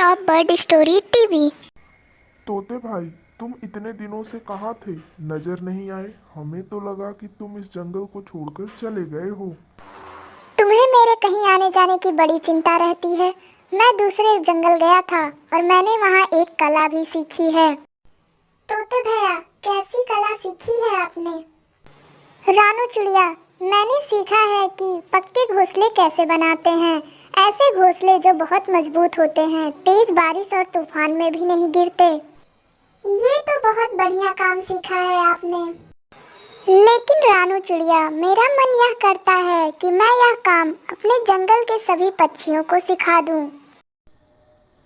Of bird story TV. तोते भाई, तुम इतने दिनों से कहाँ थे? नजर नहीं आए। हमें तो लगा कि तुम इस जंगल को छोड़कर चले गए हो। तुम्हें मेरे कहीं आने जाने की बड़ी चिंता रहती है। मैं दूसरे जंगल गया था और मैंने वहाँ एक कला भी सीखी है। तोते भैया, कैसी कला सीखी है आपने? रानू चिड़िया, मैंने सीखा है कि पक्के घोंसले कैसे बनाते हैं। ऐसे घोंसले जो बहुत मजबूत होते हैं, तेज बारिश और तूफान में भी नहीं गिरते। ये तो बहुत बढ़िया काम सीखा है आपने। लेकिन रानू चिड़िया, मेरा मन यह करता है कि मैं यह काम अपने जंगल के सभी पक्षियों को सिखा दूं।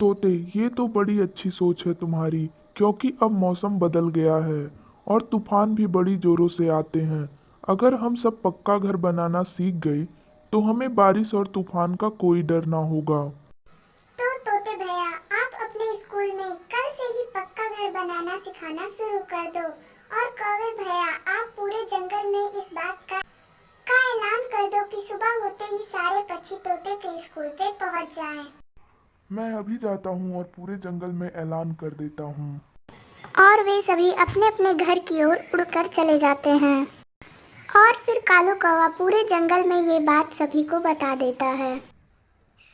तोते, ये तो बड़ी अच्छी सोच है तुम्हारी, क्योंकि अब मौसम बदल गया है और तूफान भी बड़ी जोरों से आते हैं। अगर हम सब पक्का घर बनाना सीख गए तो हमें बारिश और तूफान का कोई डर ना होगा। तो तोते भैया, आप अपने स्कूल में कल से ही पक्का घर बनाना सिखाना शुरू कर दो। और कौवे भैया, आप पूरे जंगल में इस बात का ऐलान कर दो कि सुबह होते ही सारे पक्षी तोते के स्कूल पे पहुंच जाएं। मैं अभी जाता हूँ और पूरे जंगल में ऐलान कर देता हूँ। और वे सभी अपने अपने घर की ओर उड़कर चले जाते हैं। और फिर कालू कौवा पूरे जंगल में ये बात सभी को बता देता है।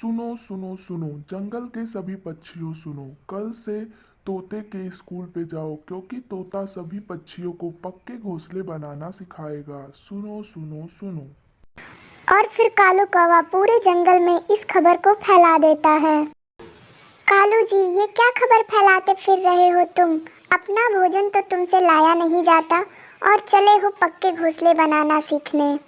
सुनो सुनो सुनो, जंगल के सभी पक्षियों सुनो, कल से तोते के स्कूल पे जाओ, क्योंकि तोता सभी पक्षियों को पक्के घोंसले बनाना सिखाएगा। सुनो सुनो सुनो। और फिर कालू कौवा पूरे जंगल में इस खबर को फैला देता है। कालू जी, ये क्या खबर फैलाते फिर रहे हो तुम? अपना भोजन तो तुमसे लाया नहीं जाता और चले हो पक्के घोंसले बनाना सीखने।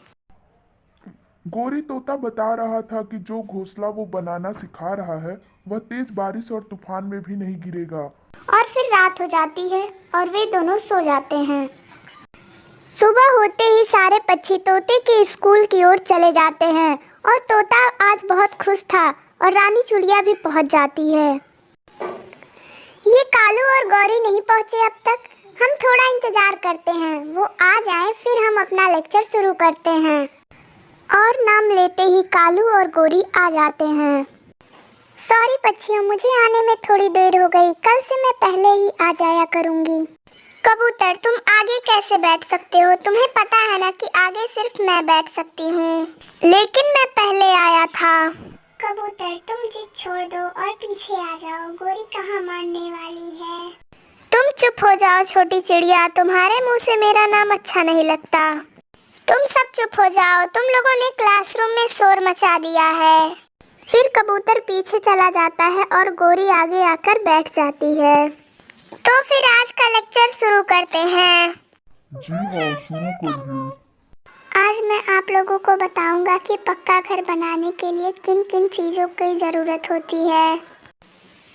गोरी तोता बता रहा था कि जो घोंसला वो बनाना सिखा रहा है वह तेज बारिश और तूफान में भी नहीं गिरेगा। और फिर रात हो जाती है और वे दोनों सो जाते हैं। सुबह होते ही सारे पक्षी तोते के स्कूल की ओर चले जाते हैं और तोता आज बहुत खुश था और रानी चिड़िया भी पहुंच जाती है। ये कालू और गौरी नहीं पहुंचे अब तक। हम थोड़ा इंतजार करते हैं, वो आ जाएं, फिर हम अपना लेक्चर शुरू करते हैं। और नाम लेते ही कालू और गौरी आ जाते हैं। सॉरी पक्षियों, मुझे आने में थोड़ी देर हो गई। कल से मैं पहले ही आ जाया करूंगी। कबूतर, तुम आगे कैसे बैठ सकते हो? तुम्हें पता है ना कि आगे सिर्फ मैं बैठ सकती हूँ। लेकिन मैं पहले आया था। कबूतर, तुम जिद छोड़ दो और पीछे आ जाओ। गोरी कहाँ मानने वाली है। तुम चुप हो जाओ छोटी चिड़िया, तुम्हारे मुंह से मेरा नाम अच्छा नहीं लगता। तुम सब चुप हो जाओ, तुम लोगों ने क्लासरूम में शोर मचा दिया है। फिर कबूतर पीछे चला जाता है और गोरी आगे आकर बैठ जाती है। तो फिर आज का लेक्चर शुरू करते हैं। जी हाँ, शुरू करिए। आज मैं आप लोगों को बताऊंगा कि पक्का घर बनाने के लिए किन किन चीज़ों की ज़रूरत होती है।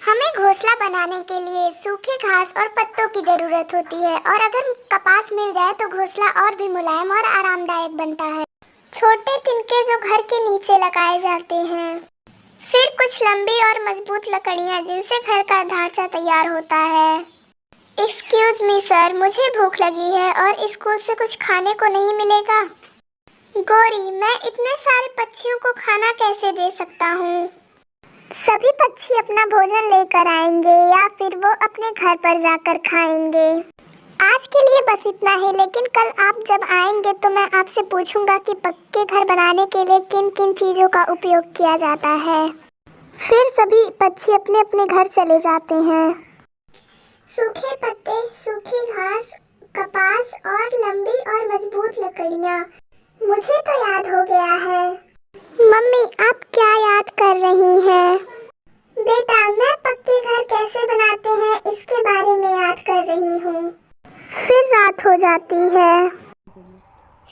हमें घोंसला बनाने के लिए सूखे घास और पत्तों की ज़रूरत होती है, और अगर कपास मिल जाए तो घोंसला और भी मुलायम और आरामदायक बनता है। छोटे तिनके जो घर के नीचे लगाए जाते हैं। फिर कुछ लंबी और मजबूत लकड़ियाँ जिनसे घर का ढांचा तैयार होता है। एक्सक्यूज मी सर, मुझे भूख लगी है और स्कूल से कुछ खाने को नहीं मिलेगा। गौरी, मैं इतने सारे पक्षियों को खाना कैसे दे सकता हूँ? सभी पक्षी अपना भोजन लेकर आएंगे या फिर वो अपने घर पर जाकर खाएंगे। आज के लिए बस इतना ही, लेकिन कल आप जब आएंगे तो मैं आपसे पूछूंगा कि पक्के घर बनाने के लिए किन किन चीज़ों का उपयोग किया जाता है। फिर सभी पक्षी अपने अपने घर चले जाते हैं। सूखे पत्ते, सूखी घास, कपास और लंबी और मजबूत लकड़ियाँ। मुझे तो याद हो गया है। मम्मी, आप क्या याद कर रही हैं? बेटा, मैं पक्के घर कैसे बनाते हैं इसके बारे में याद कर रही हूँ। फिर रात हो जाती है।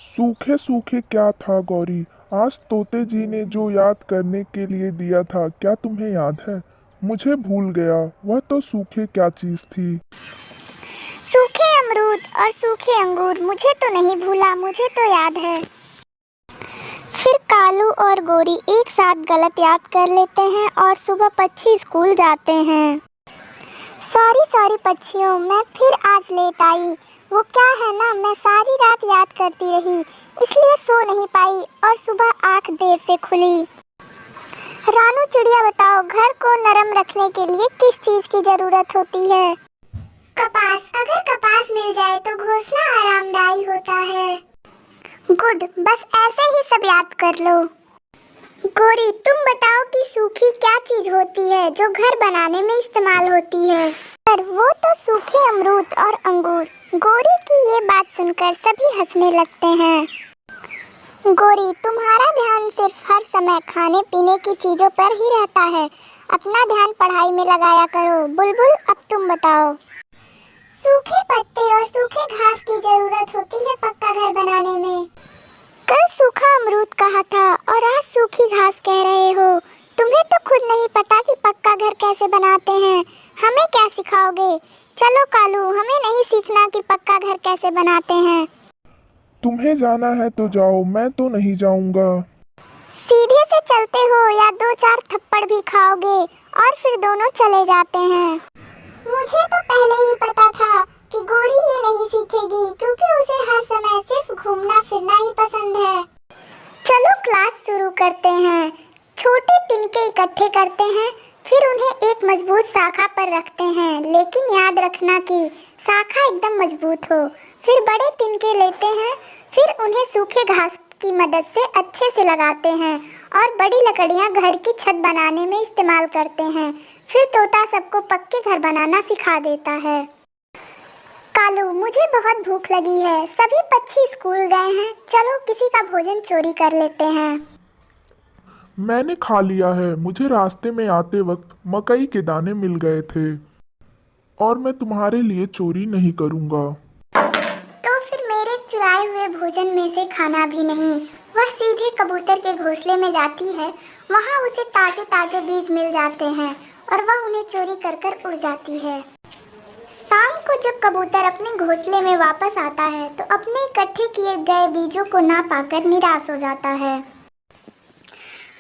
सूखे सूखे क्या था गौरी? आज तोते जी ने जो याद करने के लिए दिया था, क्या तुम्हें याद है? मुझे भूल गया, वह तो सूखे क्या चीज थी। सूखे अमरूद और सूखे अंगूर। मुझे तो नहीं भूला, मुझे तो याद है। फिर कालू और गोरी एक साथ गलत याद कर लेते हैं और सुबह पक्षी स्कूल जाते हैं। सॉरी सॉरी पक्षियों, मैं फिर आज लेट आई। वो क्या है ना, मैं सारी रात याद करती रही, इसलिए सो नहीं पाई और सुबह आँख देर से खुली। रानू चिड़िया बताओ, घर को नरम रखने के लिए किस चीज की जरूरत होती है? कपास। अगर कपास मिल जाए तो घोंसला आरामदायी होता है। गुड, बस ऐसे ही सब याद कर लो। गोरी, तुम बताओ कि सूखी क्या चीज होती है जो घर बनाने में इस्तेमाल होती है? पर वो तो सूखे अमरूद और अंगूर। गोरी की ये बात सुनकर सभी हंसने लगते हैं। गोरी, तुम्हारा ध्यान सिर्फ हर समय खाने पीने की चीजों पर ही रहता है। अपना ध्यान पढ़ाई में लगाया करो। बुलबुल, अब तुम बताओ। सूखे पत्ते और सूखे घास की जरूरत होती है पक्का घर बनाने में। कल सूखा अमरूद कहा था और आज सूखी घास कह रहे हो। तुम्हें तो खुद नहीं पता कि पक्का घर कैसे बनाते हैं। हमें क्या सिखाओगे? चलो कालू, हमें नहीं सीखना कि पक्का घर कैसे बनाते हैं। तुम्हें जाना है तो जाओ, मैं तो नहीं जाऊंगा। सीधे से चलते हो या दो चार थप्पड़ भी खाओगे? और फिर दोनों चले जाते हैं। मुझे तो पहले ही पता था कि गोरी ये नहीं सीखेगी, क्योंकि उसे हर समय सिर्फ घूमना फिरना ही पसंद है। चलो क्लास शुरू करते हैं। छोटे तिनके इकट्ठे करते हैं, फिर उन्हें एक मजबूत शाखा पर रखते हैं, लेकिन याद रखना कि शाखा एकदम मजबूत हो। फिर बड़े तिनके लेते हैं, फिर उन्हें सूखे घास की मदद से अच्छे से लगाते हैं और बड़ी लकड़ियां घर की छत बनाने में इस्तेमाल करते हैं। फिर तोता सबको पक्के घर बनाना सिखा देता है। कालू, मुझे बहुत भूख लगी है। सभी पक्षी स्कूल गए हैं, चलो किसी का भोजन चोरी कर लेते हैं। मैंने खा लिया है। मुझे रास्ते में आते वक्त मकई के दाने मिल गए थे और मैं तुम्हारे लिए चोरी नहीं करूंगा। तो फिर मेरे चुराए हुए भोजन में से खाना भी नहीं। वह सीधे कबूतर के घोंसले में जाती है। वहाँ उसे ताजे ताजे बीज मिल जाते हैं और वह उन्हें चोरी कर कर उड़ जाती है। शाम को जब कबूतर अपने घोंसले में वापस आता है तो अपने इकट्ठे किए गए बीजों को ना पाकर निराश हो जाता है।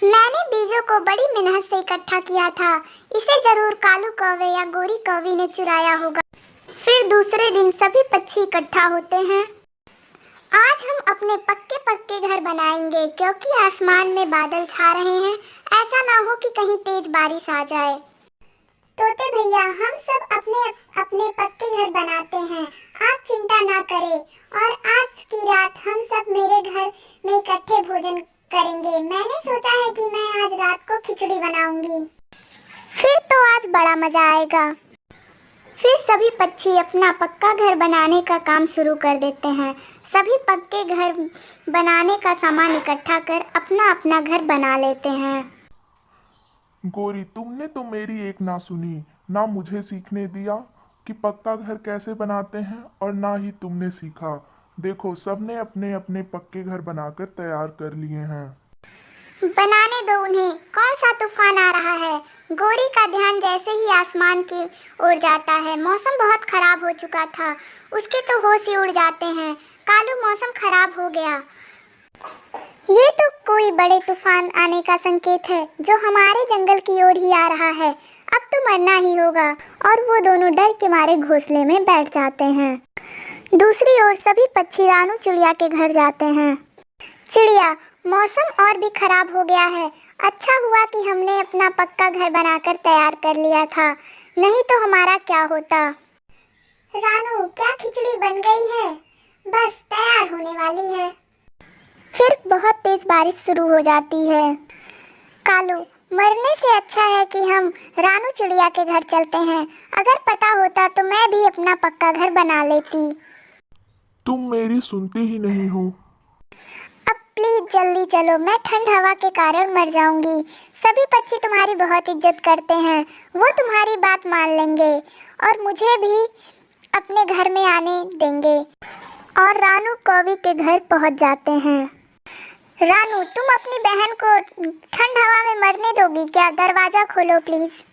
मैंने बीजों को बड़ी मेहनत से इकट्ठा किया था। इसे जरूर कालू कौवे या गोरी कौवी ने चुराया होगा। फिर दूसरे दिन सभी पक्षी इकट्ठा होते हैं। आज हम अपने पक्के पक्के घर बनाएंगे, क्योंकि आसमान में बादल छा रहे हैं। ऐसा ना हो कि कहीं तेज बारिश आ जाए। तोते भैया, हम सब अपने अपने पक्के घर बनाते हैं, आप चिंता ना करें। और आज की रात हम सब मेरे घर में इकट्ठे भोजन करेंगे। मैंने सोचा है कि मैं आज रात को खिचड़ी बनाऊंगी। फिर तो आज बड़ा मजा आएगा। फिर सभी पक्षी अपना पक्का घर बनाने का काम शुरू कर देते हैं। सभी पक्के घर बनाने का सामान इकट्ठा कर अपना अपना घर बना लेते हैं। गोरी, तुमने तो मेरी एक ना सुनी, ना मुझे सीखने दिया कि पक्का घर कैसे बनाते हैं और ना ही तुमने सीखा। देखो, सबने अपने अपने पक्के घर बनाकर तैयार कर लिए हैं। बनाने दो उन्हें। कौन सा तूफान आ रहा है? गोरी का ध्यान जैसे ही आसमान की ओर जाता है। मौसम बहुत खराब हो चुका था, उसके तो होश ही उड़ जाते हैं। कालू, मौसम खराब हो गया। ये तो कोई बड़े तूफान आने का संकेत है जो हमारे जंगल की ओर ही आ रहा है। अब तो मरना ही होगा। और वो दोनों डर के मारे घोंसले में बैठ जाते हैं। दूसरी ओर सभी पक्षी रानू चिड़िया के घर जाते हैं। चिड़िया, मौसम और भी खराब हो गया है। अच्छा हुआ कि हमने अपना पक्का घर बनाकर तैयार कर लिया था, नहीं तो हमारा क्या होता। रानू, क्या खिचड़ी बन गई है? बस तैयार होने वाली है। फिर बहुत तेज बारिश शुरू हो जाती है। कालू, मरने से अच्छा है कि हम रानू चिड़िया के घर चलते हैं। अगर पता होता तो मैं भी अपना पक्का घर बना लेती। तुम मेरी सुनती ही नहीं हो। अब प्लीज जल्दी चलो, मैं ठंड हवा के कारण मर जाऊंगी। सभी पक्षी तुम्हारी बहुत इज्जत करते हैं, वो तुम्हारी बात मान लेंगे और मुझे भी अपने घर में आने देंगे। और रानू कौवी के घर पहुंच जाते हैं। रानू, तुम अपनी बहन को ठंड हवा में मरने दोगी क्या? दरवाजा खोलो प्लीज।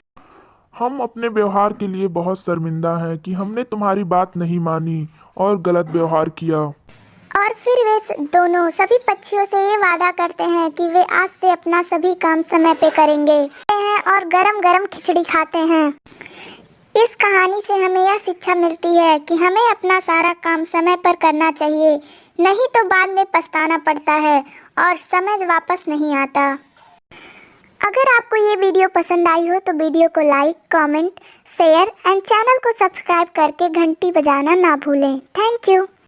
हम अपने व्यवहार के लिए बहुत शर्मिंदा हैं कि हमने तुम्हारी बात नहीं मानी और गलत व्यवहार किया। और फिर वे दोनों सभी पक्षियों से ये वादा करते हैं कि वे आज से अपना सभी काम समय पे करेंगे और गरम गरम खिचड़ी खाते हैं। इस कहानी से हमें यह शिक्षा मिलती है कि हमें अपना सारा काम समय पर करना चाहिए, नहीं तो बाद में पछताना पड़ता है और समय वापस नहीं आता। अगर आपको ये वीडियो पसंद आई हो तो वीडियो को like, comment, share and channel को सब्सक्राइब करके घंटी बजाना ना भूलें। Thank you.